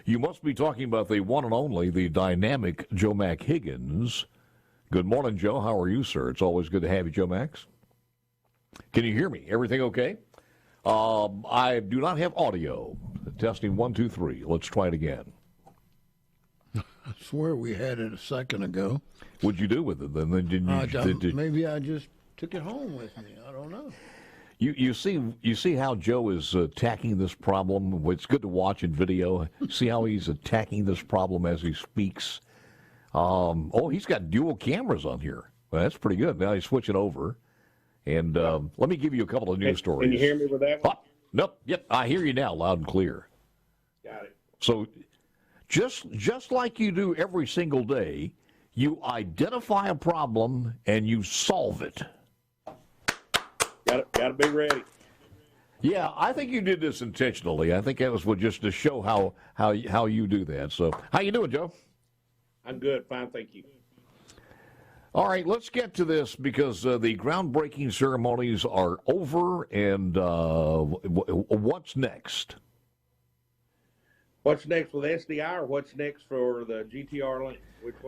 You must be talking about the one and only, the dynamic Joe Mac Higgins. Good morning, Joe. How are you, sir? It's always good to have you, Joe Max. Can you hear me? Everything okay? I do not have audio. Testing 1, 2, 3. Let's try it again. I swear we had it a second ago. What'd you do with it then? Maybe I just took it home with me. I don't know. You see how Joe is attacking this problem. It's good to watch in video. See how he's attacking this problem as he speaks. He's got dual cameras on here. Well, that's pretty good. Now he's switching over. And let me give you a couple of news stories. Can you hear me with that one? Nope. Yep. I hear you now, loud and clear. Got it. So just like you do every single day, you identify a problem and you solve it. Got to be ready. Yeah, I think you did this intentionally. I think that was just to show how you do that. So, how you doing, Joe? I'm good. Fine, thank you. All right, let's get to this because the groundbreaking ceremonies are over, and what's next? What's next with SDI, or what's next for the GTR link?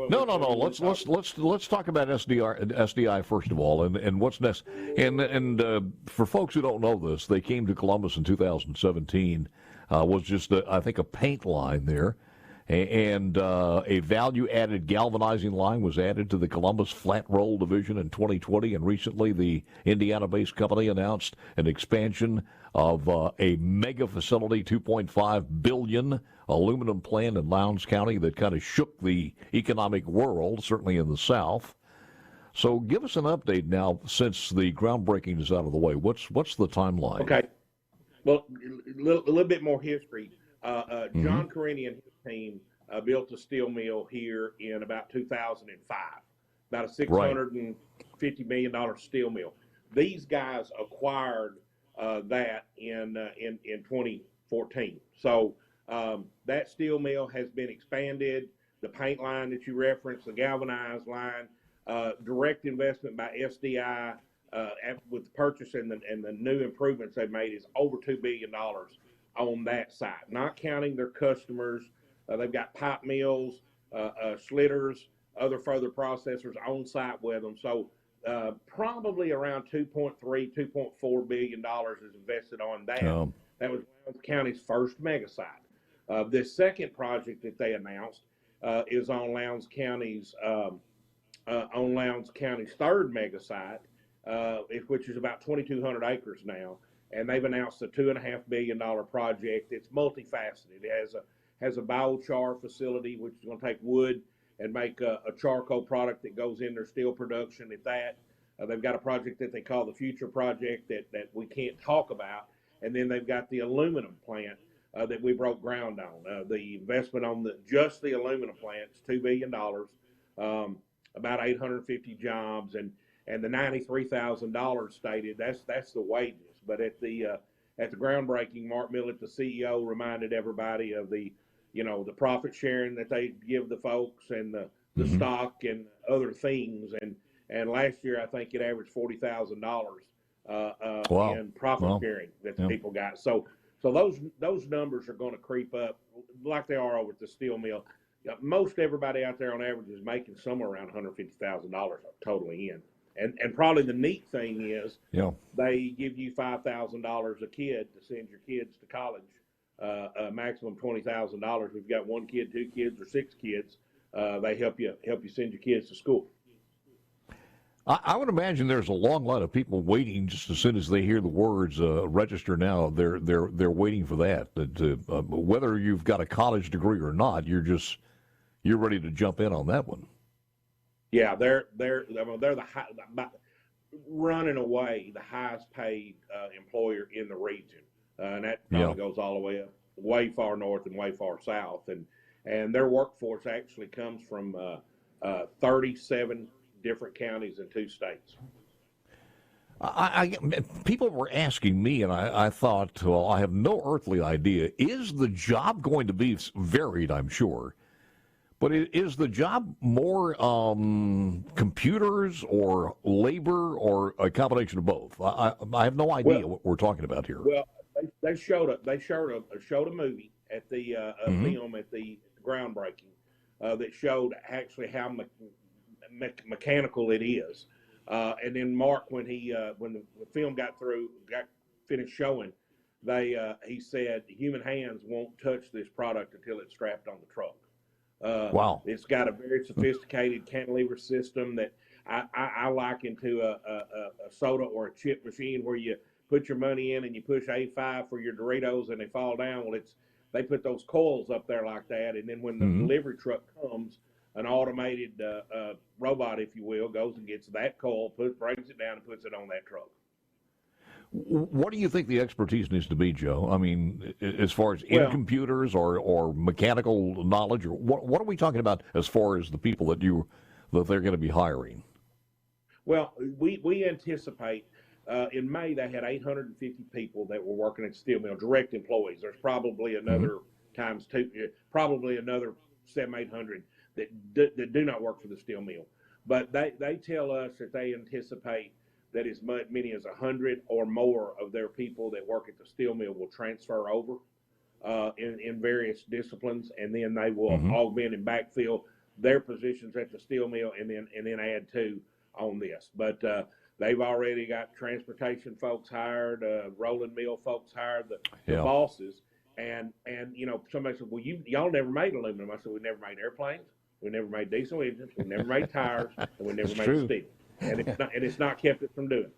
No. Let's talk about SDI first of all, and what's next. And for folks who don't know this, they came to Columbus in 2017. Was just I think a paint line there, and a value-added galvanizing line was added to the Columbus flat roll division in 2020. And recently, the Indiana-based company announced an expansion of a mega facility, $2.5 billion aluminum plant in Lowndes County that kind of shook the economic world, certainly in the South. So give us an update now since the groundbreaking is out of the way. What's the timeline? Okay. Well, a little bit more history. John Carini and his team built a steel mill here in about 2005, about a $650 million steel mill. These guys acquired that in 2014. So that steel mill has been expanded. The paint line that you referenced, the galvanized line, direct investment by SDI with the purchase and the new improvements they've made is over $2 billion on that site, not counting their customers. They've got pipe mills, slitters, other further processors on site with them. So probably around $2.4 billion is invested on that. That was Lowndes County's first mega site. This second project that they announced is on Lowndes County's third mega site, which is about 2,200 acres now. And they've announced a $2.5 billion project. It's multifaceted. It has a biochar facility, which is going to take wood and make a charcoal product that goes in their steel production at that. They've got a project that they call the Future Project that we can't talk about. And then they've got the aluminum plant that we broke ground on. The investment on just the aluminum plant is $2 billion, about 850 jobs, and the $93,000 stated, that's the wages. But at the groundbreaking, Mark Millett, the CEO, reminded everybody of the profit sharing that they give the folks and the stock and other things. And last year, I think it averaged $40,000 in profit sharing that the people got. So those numbers are going to creep up like they are over at the steel mill. Most everybody out there on average is making somewhere around $150,000 totally in. And probably the neat thing is they give you $5,000 a kid to send your kids to college, a maximum $20,000. If you've got one kid, two kids, or six kids, they help you send your kids to school. I would imagine there's a long line of people waiting just as soon as they hear the words register now. They're waiting for that. Whether you've got a college degree or not, you're ready to jump in on that one. Yeah, they're the running away the highest paid employer in the region, and that probably goes all the way up, way far north and way far south, and their workforce actually comes from 37 different counties in 2 states. People were asking me, and I thought, well, I have no earthly idea. Is the job going to be varied? I'm sure. But is the job more computers or labor or a combination of both? I have no idea what we're talking about here. Well, they showed a movie at the film at the groundbreaking that showed actually how mechanical it is. And then Mark, when the film got finished showing, he said human hands won't touch this product until it's strapped on the truck. Wow. It's got a very sophisticated cantilever system that I liken to a soda or a chip machine where you put your money in and you push A5 for your Doritos and they fall down. Well, they put those coils up there like that, and then when the delivery truck comes, an automated robot, if you will, goes and gets that coil, brings it down, and puts it on that truck. What do you think the expertise needs to be, Joe? I mean, as far as in computers or mechanical knowledge, or what are we talking about as far as the people that they're going to be hiring? Well, we anticipate in May they had 850 people that were working at the steel mill, direct employees. There's probably another times two, probably another 700-800 that do not work for the steel mill. But they tell us that they anticipate that as many as 100 or more of their people that work at the steel mill will transfer over in various disciplines, and then they will augment and backfill their positions at the steel mill, and then add to on this. But they've already got transportation folks hired, rolling mill folks hired, the bosses, and somebody said, well, y'all never made aluminum. I said, we never made airplanes, we never made diesel engines, we never made tires, and we never made steel. And it's not kept it from doing it.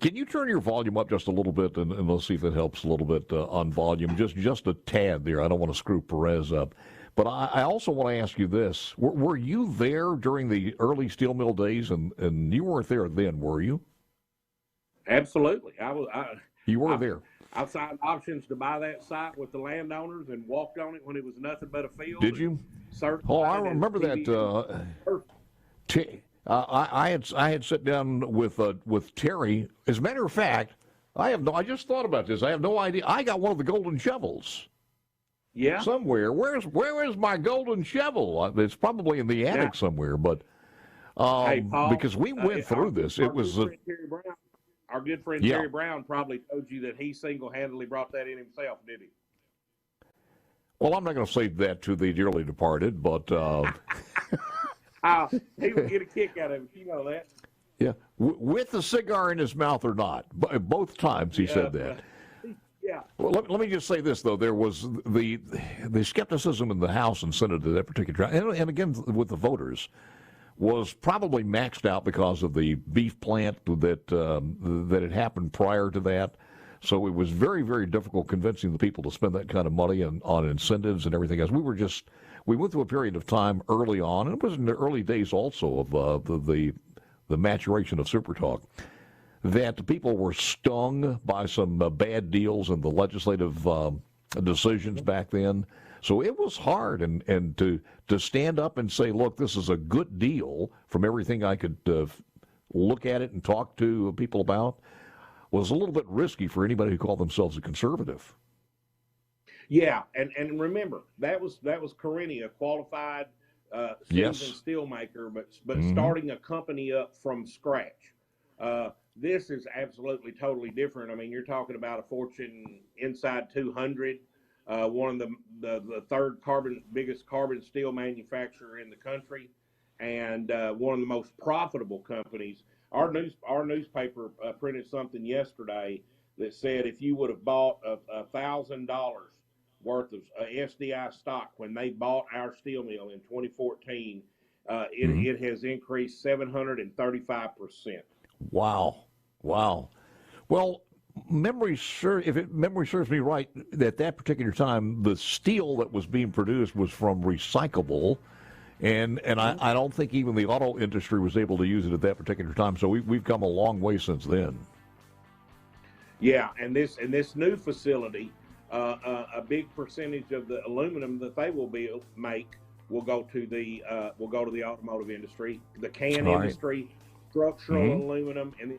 Can you turn your volume up just a little bit, and let's see if it helps a little bit on volume, just a tad there. I don't want to screw Perez up. But I also want to ask you this. Were you there during the early steel mill days, and you weren't there then, were you? Absolutely. You were there. I signed options to buy that site with the landowners and walked on it when it was nothing but a field. Did you? I remember that. I had sat down with Terry. As a matter of fact, I just thought about this. I have no idea. I got one of the golden shovels. Yeah. Somewhere. Where is my golden shovel? It's probably in the attic somewhere. But hey, Paul, because we went through this, it was our good friend Terry Brown probably told you that he single-handedly brought that in himself, did he? Well, I'm not going to say that to the dearly departed, but he would get a kick out of it. You know that. Yeah, with the cigar in his mouth or not. Both times he said that. Yeah. Well, let me just say this, though. There was the skepticism in the House and Senate at that particular time, and again with the voters, was probably maxed out because of the beef plant that had happened prior to that. So it was very, very difficult convincing the people to spend that kind of money on incentives and everything else. We went through a period of time early on, and it was in the early days also of the maturation of SuperTalk, that the people were stung by some bad deals in the legislative decisions back then. So it was hard, and to stand up and say, look, this is a good deal from everything I could look at it and talk to people about, was a little bit risky for anybody who called themselves a conservative. Yeah, and remember, that was Carini, a qualified seasoned steelmaker, but starting a company up from scratch. This is absolutely totally different. I mean, you're talking about a Fortune inside 200, one of the third biggest carbon steel manufacturer in the country, and one of the most profitable companies. Our newspaper printed something yesterday that said if you would have bought $1,000 worth of SDI stock when they bought our steel mill in 2014, it has increased 735%. Wow. Well, if memory serves me right, at that particular time, the steel that was being produced was from recyclable, and I don't think even the auto industry was able to use it at that particular time. So we've come a long way since then. Yeah, and this new facility, a big percentage of the aluminum that they will make will go to the automotive industry, the can industry, structural aluminum, and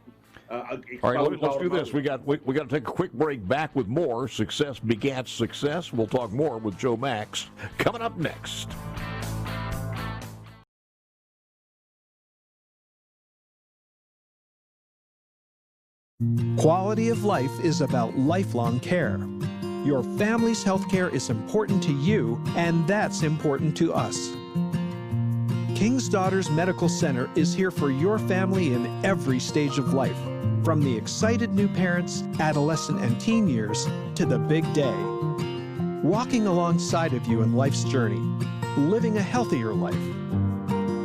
all right, let's do this. We got to take a quick break. Back with more Success Begats Success. We'll talk more with Joe Max coming up next. Quality of life is about lifelong care. Your family's health care is important to you, and that's important to us. King's Daughters Medical Center is here for your family in every stage of life, from the excited new parents, adolescent and teen years, to the big day. Walking alongside of you in life's journey, living a healthier life.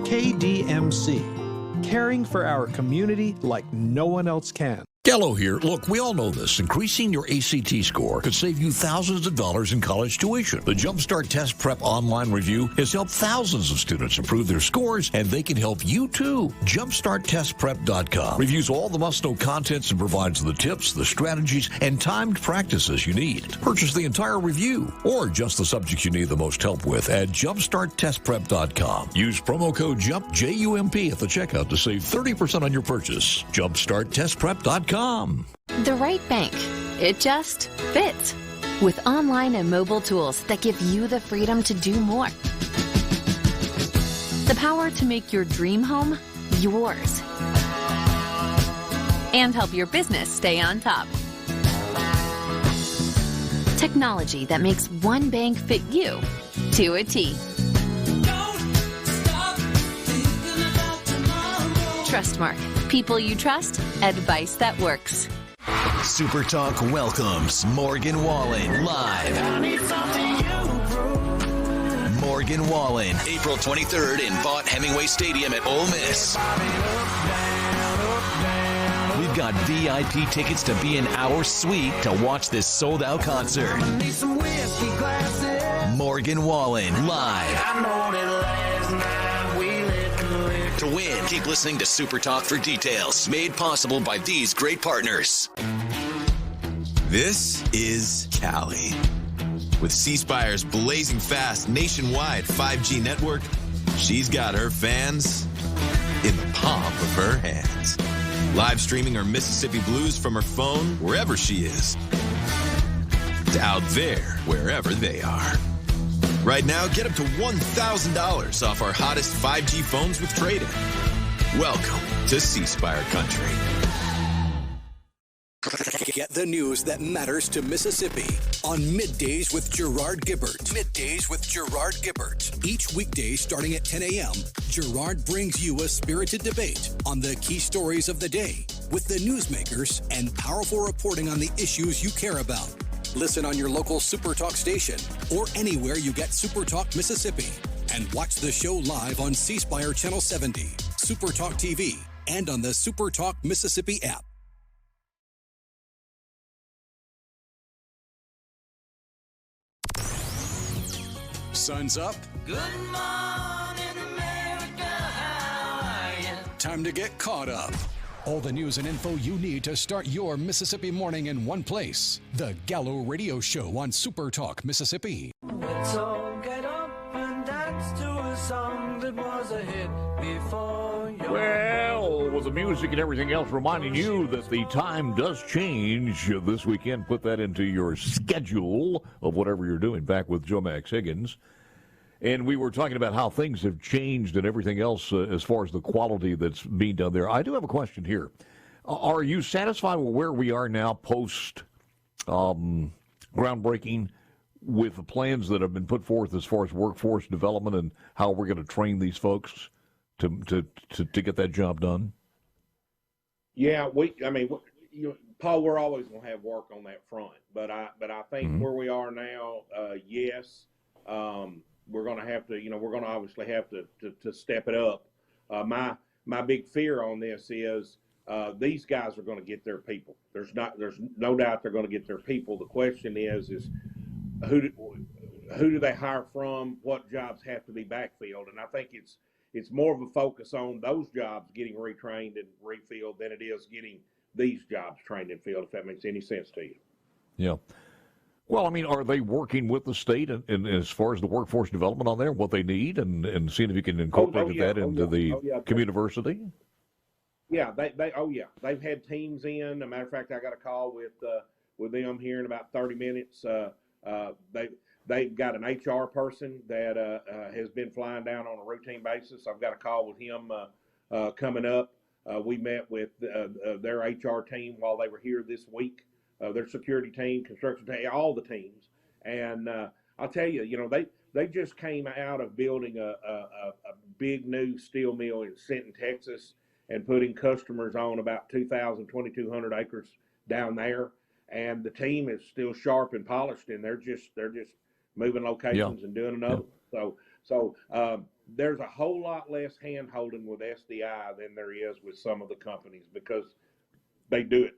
KDMC, caring for our community like no one else can. Gallo here. Look, we all know this. Increasing your ACT score could save you thousands of dollars in college tuition. The Jumpstart Test Prep online review has helped thousands of students improve their scores, and they can help you too. JumpstartTestPrep.com reviews all the must-know contents and provides the tips, the strategies, and timed practices you need. Purchase the entire review or just the subjects you need the most help with at JumpstartTestPrep.com. Use promo code JUMP, J-U-M-P, at the checkout to save 30% on your purchase. JumpstartTestPrep.com. The right bank. It just fits. With online and mobile tools that give you the freedom to do more. The power to make your dream home yours. And help your business stay on top. Technology that makes one bank fit you to a T. Trustmark. People you trust, advice that works. SuperTalk welcomes Morgan Wallen live. Morgan Wallen, April 23rd in Vaught Hemingway Stadium at Ole Miss. We've got VIP tickets to be in our suite to watch this sold-out concert. Morgan Wallen live. To win, keep listening to SuperTalk for details. Made possible by these great partners. This is Cali. With C Spire's blazing fast nationwide 5G network, she's got her fans in the palm of her hands. Live streaming her Mississippi blues from her phone wherever she is, to out there wherever they are. Right now, get up to $1,000 off our hottest 5G phones with trade-in. Welcome to C Spire Country. Get the news that matters to Mississippi on Middays with Gerard Gibbert. Middays with Gerard Gibbert. Each weekday starting at 10 a.m., Gerard brings you a spirited debate on the key stories of the day with the newsmakers and powerful reporting on the issues you care about. Listen on your local SuperTalk station or anywhere you get SuperTalk Mississippi. And watch the show live on C Spire Channel 70, SuperTalk TV, and on the SuperTalk Mississippi app. Sun's up. Good morning, America. How are you? Time to get caught up. All the news and info you need to start your Mississippi morning in one place. The Gallo Radio Show on SuperTalk Mississippi. Let's all get up and dance to a song that was a hit before your... Well, with the music and everything else reminding you that the time does change this weekend, put that into your schedule of whatever you're doing. Back with Joe Max Higgins. And we were talking about how things have changed and everything else as far as the quality that's being done there. I do have a question here. Are you satisfied with where we are now post groundbreaking with the plans that have been put forth as far as workforce development and how we're going to train these folks to get that job done? Yeah, Paul, we're always going to have work on that front, but I think where we are now, yes. We're going to have to, we're going to obviously have to step it up. My big fear on this is these guys are going to get their people. There's no doubt they're going to get their people. The question is who do they hire from? What jobs have to be backfilled? And I think it's more of a focus on those jobs getting retrained and refilled than it is getting these jobs trained and filled, if that makes any sense to you. Yeah. Well, I mean, are they working with the state and as far as the workforce development on there, what they need, and seeing if you can incorporate that into the community? Yeah, they've had teams in. As a matter of fact, I got a call with them here in about 30 minutes. They've got an HR person that has been flying down on a routine basis. I've got a call with him coming up. We met with their HR team while they were here this week. their security team, construction team, all the teams. And I'll tell you, they just came out of building a big new steel mill in Sinton, Texas, and putting customers on about 2,200 acres down there. And the team is still sharp and polished, and they're just moving locations and doing another. So there's a whole lot less hand holding with SDI than there is with some of the companies, because they do it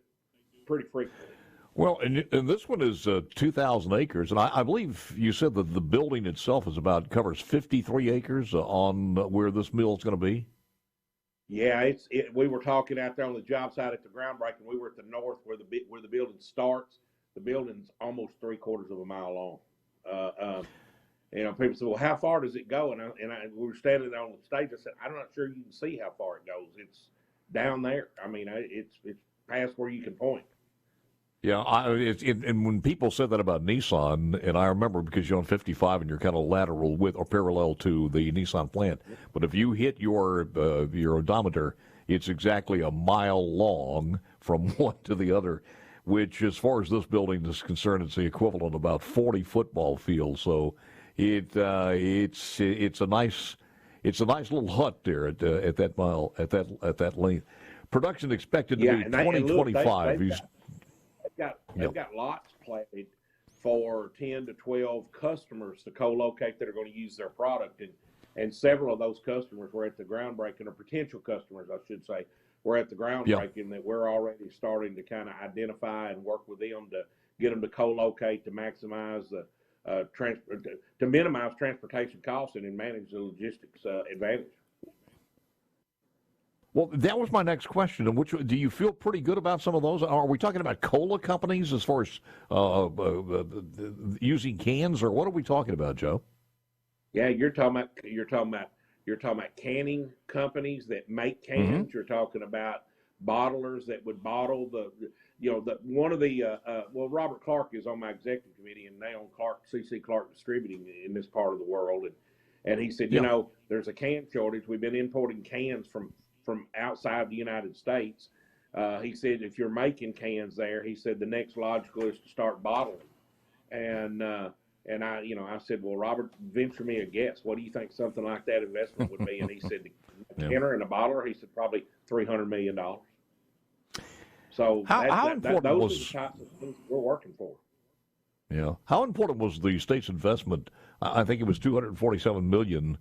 pretty frequently. Well, and this one is 2,000 acres, and I believe you said that the building itself covers 53 acres on where this mill is going to be. Yeah, we were talking out there on the job site at the groundbreaking. We were at the north where the building starts. The building's almost 3/4 of a mile long. People say, "Well, how far does it go?" And we were standing on the stage. I said, "I'm not sure you can see how far it goes. It's down there. I mean, it's past where you can point." Yeah, and when people said that about Nissan, and I remember because you're on 55 and you're kind of lateral with or parallel to the Nissan plant, but if you hit your odometer, it's exactly a mile long from one to the other, which, as far as this building is concerned, it's the equivalent of about 40 football fields. So it's a nice little hut there at that mile at that length. Production expected to be 2025. They've got lots planted for 10 to 12 customers to co-locate that are going to use their product, and several of those customers were at the groundbreaking, or potential customers, I should say, were at the groundbreaking that we're already starting to kind of identify and work with them to get them to co-locate, to maximize the to minimize transportation costs and manage the logistics advantage. Well, that was my next question. And do you feel pretty good about some of those? Are we talking about cola companies as far as using cans, or what are we talking about, Joe? Yeah, you're talking about canning companies that make cans. Mm-hmm. You're talking about bottlers that would bottle Robert Clark is on my executive committee, and they own C.C. Clark Distributing in this part of the world, and he said, there's a can shortage. We've been importing cans from outside the United States. He said, if you're making cans there, he said the next logical is to start bottling. And I said, well, Robert, venture me a guess. What do you think something like that investment would be? And he said, a canner and a bottler, he said probably $300 million. So how important those was are the types of things we're working for. Yeah. How important was the state's investment? I think it was $247 million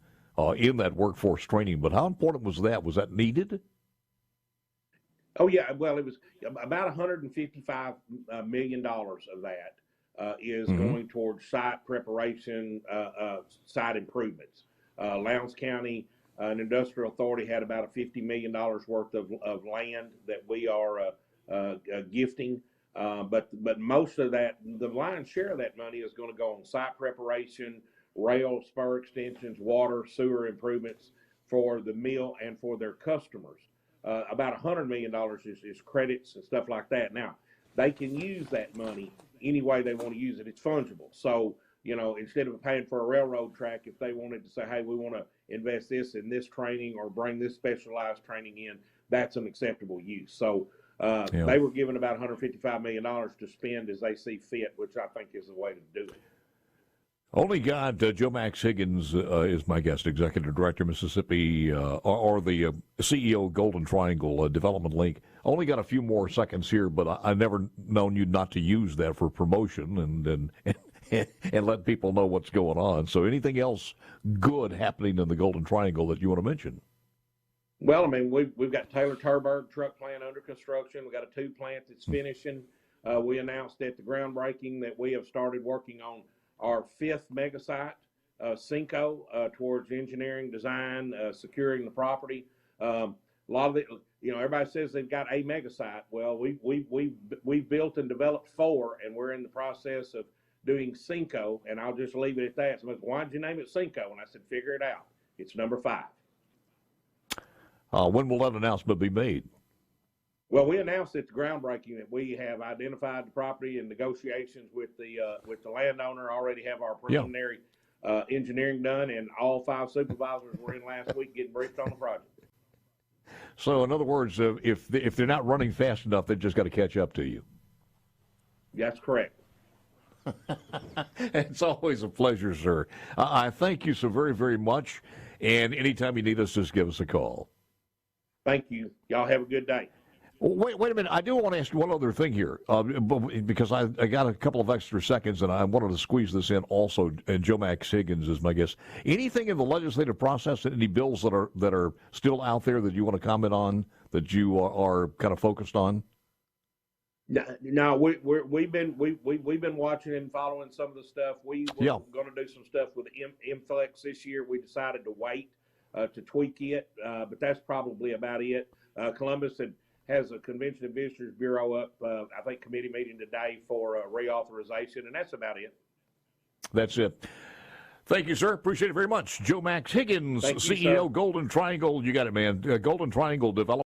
in that workforce training, but how important was that? Was that needed? Oh, yeah. Well, it was about $155 million of that is going towards site preparation, site improvements. Lowndes County, an industrial authority, had about a $50 million worth of land that we are gifting. But most of that, the lion's share of that money is going to go on site preparation, rail, spur extensions, water, sewer improvements for the mill and for their customers. About $100 million is credits and stuff like that. Now, they can use that money any way they want to use it. It's fungible. So, instead of paying for a railroad track, if they wanted to say, hey, we want to invest this in this training or bring this specialized training in, that's an acceptable use. So they were given about $155 million to spend as they see fit, which I think is the way to do it. Only got Joe Max Higgins is my guest, Executive Director, Mississippi, or the CEO of Golden Triangle Development Link. Only got a few more seconds here, but I've never known you not to use that for promotion and let people know what's going on. So anything else good happening in the Golden Triangle that you want to mention? Well, I mean, we've got Taylor Turberg truck plant under construction. We've got a tube plant that's finishing. We announced at the groundbreaking that we have started working on our 5th mega site, Cinco, towards engineering, design, securing the property. A lot of it, everybody says they've got a mega site. Well, we built and developed 4, and we're in the process of doing Cinco, and I'll just leave it at that. Somebody said, why did you name it Cinco? And I said, figure it out. It's number 5. When will that announcement be made? Well, we announced at the groundbreaking that we have identified the property and negotiations with the landowner. Already have our preliminary engineering done, and all 5 supervisors were in last week getting briefed on the project. So, in other words, if they're not running fast enough, they've just got to catch up to you. That's correct. It's always a pleasure, sir. I thank you so very, very much. And anytime you need us, just give us a call. Thank you. Y'all have a good day. Wait a minute. I do want to ask you one other thing here, because I got a couple of extra seconds, and I wanted to squeeze this in also. And Joe Max Higgins is my guest. Anything in the legislative process, any bills that are still out there that you want to comment on, that you are kind of focused on? No, we've been watching and following some of the stuff. We were going to do some stuff with Inflex this year. We decided to wait to tweak it, but that's probably about it. Columbus has a Convention and Visitors Bureau up, I think, committee meeting today for reauthorization, and that's about it. That's it. Thank you, sir. Appreciate it very much. Joe Max Higgins, Thank you, CEO, sir. Golden Triangle. You got it, man. Golden Triangle Development.